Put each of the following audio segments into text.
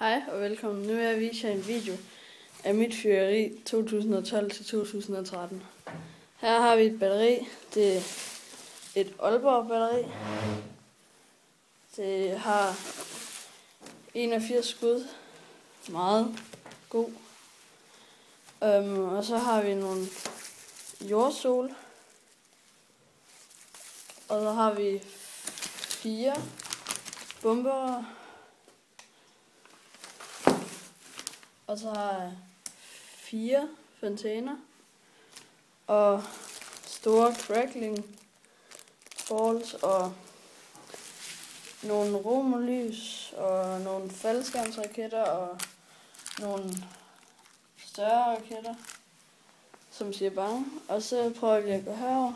Hej og velkommen. Nu vil jeg vise jer en video af mit fyrværkeri 2012 til 2013. Her har vi et batteri. Det er et Aalborg batteri. Det har 81 skud. Meget god. Og så har vi nogle jordsol. Og så har vi 4 bomber. Og så har jeg 4 fontæner og store crackling balls og nogle romolys og nogle faldskærmsraketter og nogle større raketter, som siger bang. Og så prøver vi at gå herover.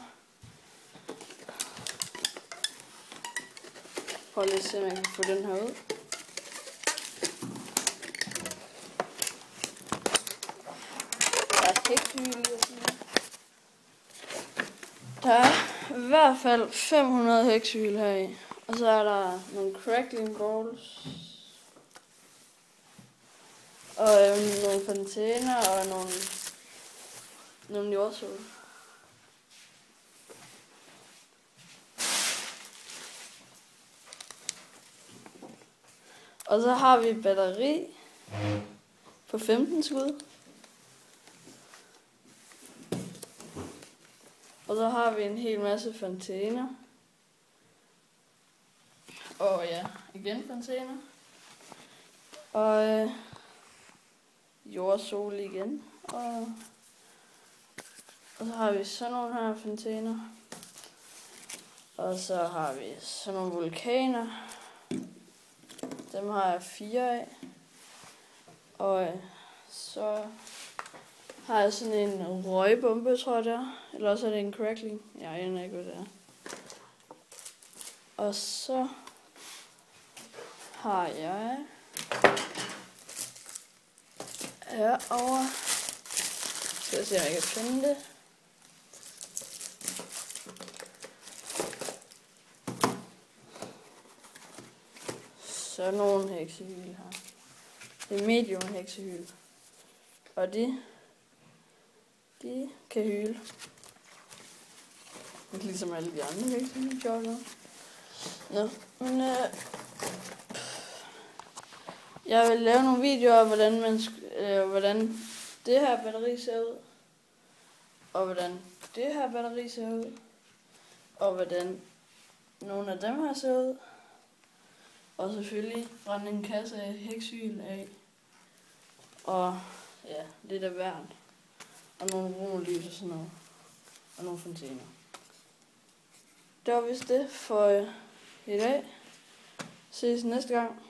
Prøv lige at se, om jeg kan få den her ud. Der er i hvert fald 500 heksehyl heri. Og så er der nogle crackling balls. Og nogle fontæner og nogle jordsol. Og så har vi et batteri på 15 skud. Og så har vi en hel masse fontæner. Og ja, igen fontæner. Og jordsol igen. Og så har vi sådan nogle her fontæner. Og så har vi sådan nogle vulkaner. Dem har jeg 4 af. Og så har jeg sådan en røgbombe, tror jeg det er. Eller også er det en crackling. Jeg aner ikke, hvad det er. Og så har jeg herovre. Skal jeg se, om jeg kan finde det. Så nogle heksehyl her. Det er medium heksehyl. Og de kan hyle. Ligesom alle de andre heksehyl gjorde nu. Nå, men jeg vil lave nogle videoer af, hvordan det her batteri ser ud. Og hvordan det her batteri ser ud. Og hvordan nogle af dem her ser ud. Og selvfølgelig brænde en kasse af heksehyl af. Og ja, lidt af værn. Og nogle romolys og sådan noget. Og nogle fontæner. Det var vist det for i dag. Ses næste gang.